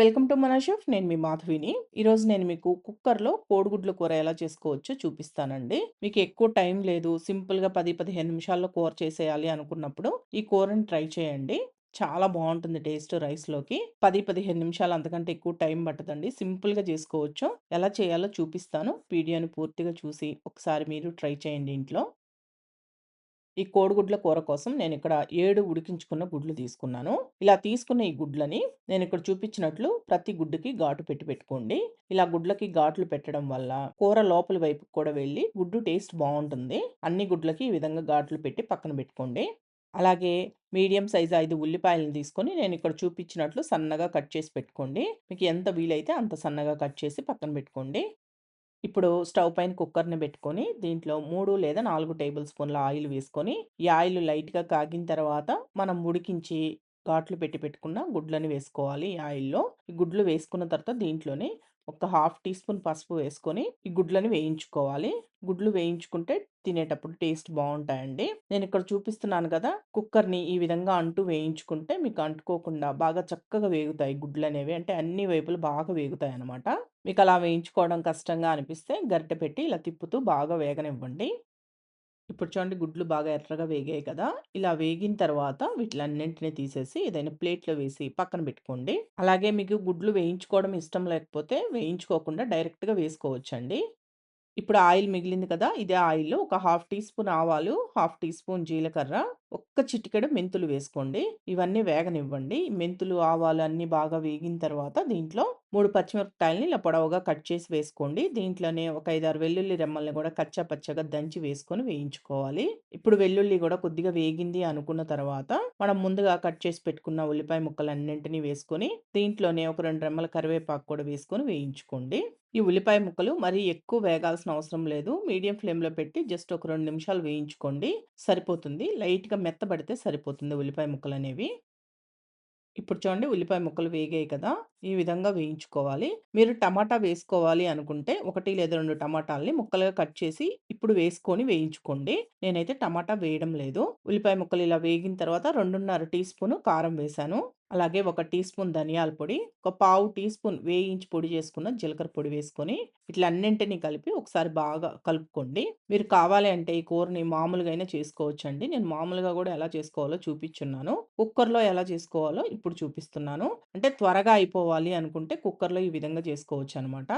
Welcome to మన chef. నేను మీ మాధవిని. ఈరోజు నేను మీకు కుక్కర్‌లో కోడిగుడ్ల కూర ఎలా చేసుకోవచ్చో చూపిస్తానండి. మీకు ఎక్కువ టైం లేదు, సింపుల్‌గా 10, 15 నిమిషాల్లో కూర చేసేయాలి అనుకున్నప్పుడు ఈ కూరని ట్రై చేయండి. చాలా బావుంటుంది టేస్ట్ రైస్‌లోకి. 10, 15 నిమిషాలు అంతకంటే ఎక్కువ టైం పట్టదండి. సింపుల్‌గా చేసుకోవచ్చు. ఎలా చేయాలో చూపిస్తాను. వీడియోని పూర్తిగా చూసి ఒకసారి మీరు ట్రై చేయండి ఇంట్లో. ఈ కోడిగుడ్ల కూర కోసం నేనిక్కడ 7 ఉడికించుకున్న గుడ్లు తీసుకున్నాను. ఇలా తీసుకున్న ఈ గుడ్లని నేనిక్కడ చూపించినట్లు ప్రతి గుడ్డుకి ఘాటు పెట్టుకోండి. ఇలా గుడ్లకి ఘాట్లు పెట్టడం వల్ల కూర లోపలి వైపుకి కూడా వెళ్ళి గుడ్డు టేస్ట్ బావుంటుంది. అన్ని గుడ్లకి ఈ విధంగా ఘాట్లు పెట్టి పక్కన పెట్టుకోండి. అలాగే మీడియం సైజ్ 5 ఉల్లిపాయలను తీసుకొని నేనిక్కడ చూపించినట్లు సన్నగా కట్ చేసి పెట్టుకోండి. మీకు ఎంత వీలైతే అంత సన్నగా కట్ చేసి పక్కన పెట్టుకోండి. ఇప్పుడు స్టవ్ పైన కుక్కర్‌ని పెట్టుకొని, దీంట్లో 3 లేదా 4 టేబుల్ స్పూన్ల ఆయిల్ వేసుకొని, ఈ ఆయిల్ లైట్‌గా కాగిన తర్వాత, మనం ఉడికించి ఘాట్లు పెట్టుకున్న గుడ్లని వేసుకోవాలి ఈ ఆయిల్‌లో. ఈ గుడ్లు వేసుకున్న తర్వాత దీంట్లోనే ఒక హాఫ్ టీ స్పూన్ పసుపు వేసుకొని, ఈ గుడ్లని వేయించుకోవాలి. గుడ్లు వేయించుకుంటే తినేటప్పుడు టేస్ట్ బావుంటాయండి. నేనిక్కడ చూపిస్తున్నాను కదా! కుక్కర్‌ని ఈ విధంగా వేయించుకుంటే మీకు అంటుకోకుండా బాగా చక్కగా వేగుతాయి గుడ్లనేవి. అంటే అన్ని వైపులు బాగా వేగుతాయన్నమాట. మీకలా వేయించుకోవడం కష్టంగా అనిపిస్తే గరిటె పెట్టి ఇలా తిప్పుతూ బాగా వేగనివ్వండి. ఇప్పుడు చూడండి గుడ్లు బాగా ఎర్రగా వేగాయి కదా! ఇలా వేగిన తర్వాత వీటిలన్నింటిని తీసేసి ఏదైనా ప్లేట్‌లో వేసి పక్కన పెట్టుకోండి. అలాగే మీకు గుడ్లు వేయించుకోవడం ఇష్టం లేకపోతే వేయించుకోకుండా డైరెక్ట్‌గా వేసుకోవచ్చండి. ఇప్పుడు ఆయిల్ మిగిలింది కదా! ఇదే ఆయిల్‌లో ఒక హాఫ్ టీ స్పూన్ ఆవాలు, హాఫ్ టీ స్పూన్ జీలకర్ర, ఒక్క చిటికెడు మెంతులు వేసుకోండి. ఇవన్నీ వేగనివ్వండి. మెంతులు, ఆవాలు అన్నీ బాగా వేగిన తర్వాత దీంట్లో 3 పచ్చిమిరపకాయలని ఇలా పొడవుగా కట్ చేసి వేసుకోండి. దీంట్లోనే ఒక 5, 6 వెల్లుల్లి రెమ్మల్ని కూడా కచ్చా పచ్చగా దంచి వేసుకొని వేయించుకోవాలి. ఇప్పుడు వెల్లుల్లి కూడా కొద్దిగా వేగింది అనుకున్న తర్వాత మనం ముందుగా కట్ చేసి పెట్టుకున్న ఉల్లిపాయ ముక్కలన్నింటినీ వేసుకొని దీంట్లోనే ఒక 2 రెమ్మల కరివేపాకు కూడా వేసుకొని వేయించుకోండి. ఈ ఉల్లిపాయ ముక్కలు మరీ ఎక్కువ వేగాల్సిన అవసరం లేదు. మీడియం ఫ్లేమ్‌లో పెట్టి జస్ట్ ఒక 2 నిమిషాలు వేయించుకోండి. సరిపోతుంది. లైట్‌గా మెత్తబడితే సరిపోతుంది ఉల్లిపాయ ముక్కలనేవి. ఇప్పుడు చూడండి ఉల్లిపాయ ముక్కలు వేగాయి కదా! ఈ విధంగా వేయించుకోవాలి. మీరు టమాటా వేసుకోవాలి అనుకుంటే 1 లేదా 2 టమాటాల్ని ముక్కలుగా కట్ చేసి ఇప్పుడు వేసుకొని వేయించుకోండి. నేనైతే టమాటా వేయడం లేదు. ఉల్లిపాయ ముక్కలు ఇలా వేగిన తర్వాత 2:30 టీ స్పూను కారం వేశాను. అలాగే 1 టీ స్పూన్ ధనియాల పొడి, ఒక పావు టీ స్పూన్ వేయించి పొడి చేసుకున్న జీలకర్ర పొడి వేసుకొని వీటిలన్నింటిని కలిపి ఒకసారి బాగా కలుపుకోండి. మీరు కావాలి అంటే ఈ కూరని మామూలుగా అయినా చేసుకోవచ్చండి. నేను మామూలుగా గూడా ఎలా చేసుకోవాలో చూపిచ్చున్నాను. కుక్కర్‌లో ఎలా చేసుకోవాలో ఇప్పుడు చూపిస్తున్నాను. అంటే త్వరగా అయిపోవాలి అనుకుంటే కుక్కర్‌లో ఈ విధంగా చేసుకోవచ్చనమాట.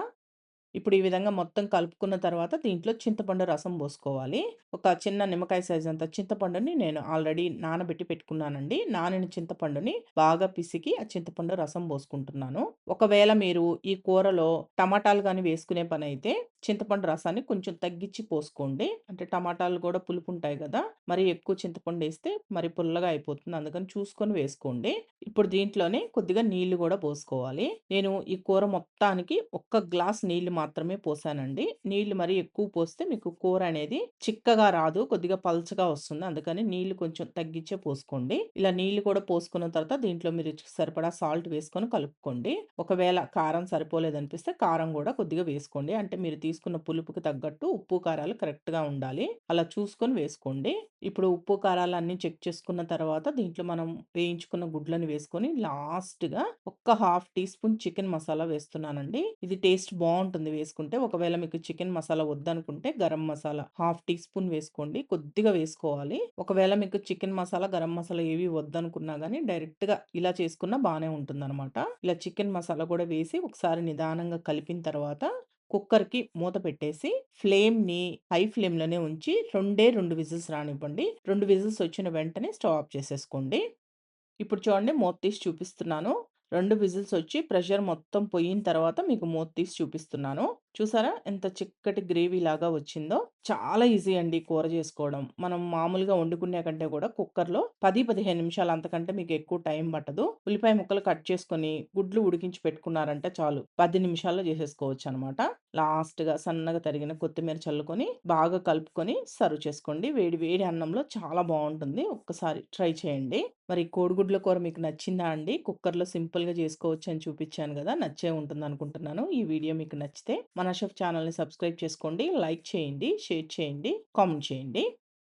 ఇప్పుడు ఈ విధంగా మొత్తం కలుపుకున్న తర్వాత దీంట్లో చింతపండు రసం పోసుకోవాలి. ఒక చిన్న నిమ్మకాయ సైజ్ అంత చింతపండుని నేను ఆల్రెడీ నానబెట్టి పెట్టుకున్నానండి. నానిన చింతపండుని బాగా పిసికి ఆ చింతపండు రసం పోసుకుంటున్నాను. ఒకవేళ మీరు ఈ కూరలో టమాటాలు గాని వేసుకునే పనైతే చింతపండు రసాన్ని కొంచెం తగ్గించి పోసుకోండి. అంటే టమాటాలు కూడా పులుపు ఉంటాయి గదా! మరి ఎక్కువ చింతపండేస్తే మరి పుల్లగా అయిపోతుంది. అందుకని చూసుకొని వేసుకోండి. ఇప్పుడు దీంట్లోనే కొద్దిగా నీళ్లు గూడా పోసుకోవాలి. నేను ఈ కూర మొత్తానికి ఒక్క గ్లాస్ నీళ్లు మాత్రమే పోసానండి. నీళ్లు మరీ ఎక్కువ పోస్తే మీకు కూర అనేది చిక్కగా రాదు. కొద్దిగా పల్చగా వస్తుంది. అందుకని నీళ్లు కొంచెం తగ్గించే పోసుకోండి. ఇలా నీళ్లు కూడా పోసుకున్న తర్వాత దీంట్లో మీ రుచికి సరిపడా సాల్ట్ వేసుకొని కలుపుకోండి. ఒకవేళ కారం సరిపోలేదనిపిస్తే కారం గూడా కొద్దిగా వేసుకోండి. అంటే మీరు తీసుకున్న పులుపుకి తగ్గట్టు ఉప్పు, కారాలు కరెక్ట్‌గా ఉండాలి. అలా చూసుకొని వేసుకోండి. ఇప్పుడు ఉప్పు, కారాలన్నీ చెక్ చేసుకున్న తర్వాత దీంట్లో మనం వేయించుకున్న గుడ్లను వేసుకొని లాస్ట్‌గా ఒక్క half teaspoon chicken masala వేస్తున్నానండి. ఇది టేస్ట్ బావుంటుంది వేసుకుంటే. ఒకవేళ మీకు చికెన్ మసాలా వద్దనుకుంటే garam masala half teaspoon వేసుకోండి. కొద్దిగా వేసుకోవాలి. ఒకవేళ మీకు చికెన్ మసాలా, గరం మసాలా ఏవి వద్దనుకున్నా గానీ డైరెక్ట్‌గా ఇలా చేసుకున్నా బానే ఉంటుందనమాట. ఇలా చికెన్ మసాలా కూడా వేసి ఒకసారి నిదానంగా కలిపిన తర్వాత కుక్కర్‌కి మూత పెట్టేసి ఫ్లేమ్‌ని హై ఫ్లేమ్‌లోనే ఉంచి 2 విజిల్స్ రానివ్వండి. 2 విజిల్స్ వచ్చిన వెంటనే స్టవ్ ఆఫ్ చేసేసుకోండి. ఇప్పుడు చూడండి మూత తీసి చూపిస్తున్నాను. 2 విజిల్స్ వచ్చి ప్రెషర్ మొత్తం పోయిన తర్వాత మీకు మూత తీసి చూపిస్తున్నాను. చూసారా ఎంత చిక్కటి గ్రేవీ లాగా వచ్చిందో? చాలా ఈజీ అండి కూర చేసుకోవడం. మనం మామూలుగా వండుకునే కంటే కూడా కుక్కర్‌లో 10, 15 నిమిషాలు అంతకంటే మీకు ఎక్కువ టైం పట్టదు. ఉల్లిపాయ ముక్కలు కట్ చేసుకొని గుడ్లు ఉడికించి పెట్టుకున్నారంటే చాలు. 10 నిమిషాల్లో చేసేసుకోవచ్చనమాట. లాస్ట్‌గా సన్నగా తరిగిన కొత్తిమీర చల్లుకొని బాగా కలుపుకొని సర్వ్ చేసుకోండి. వేడి వేడి అన్నంలో చాలా బావుంటుంది. ఒక్కసారి ట్రై చేయండి. మరి కోడిగుడ్ల కూర మీకు నచ్చిందా అండి? కుక్కర్‌లో సింపుల్‌గా చేసుకోవచ్చని చూపిచ్చాను గదా! నచ్చే ఉంటుందనుకుంటున్నాను. ఈ వీడియో మీకు నచ్చితే మన షెఫ్ ఛానెల్‌ని సబ్స్క్రైబ్ చేసుకోండి. లైక్ చేయండి, షేర్ చేయండి, కామెంట్ చేయండి.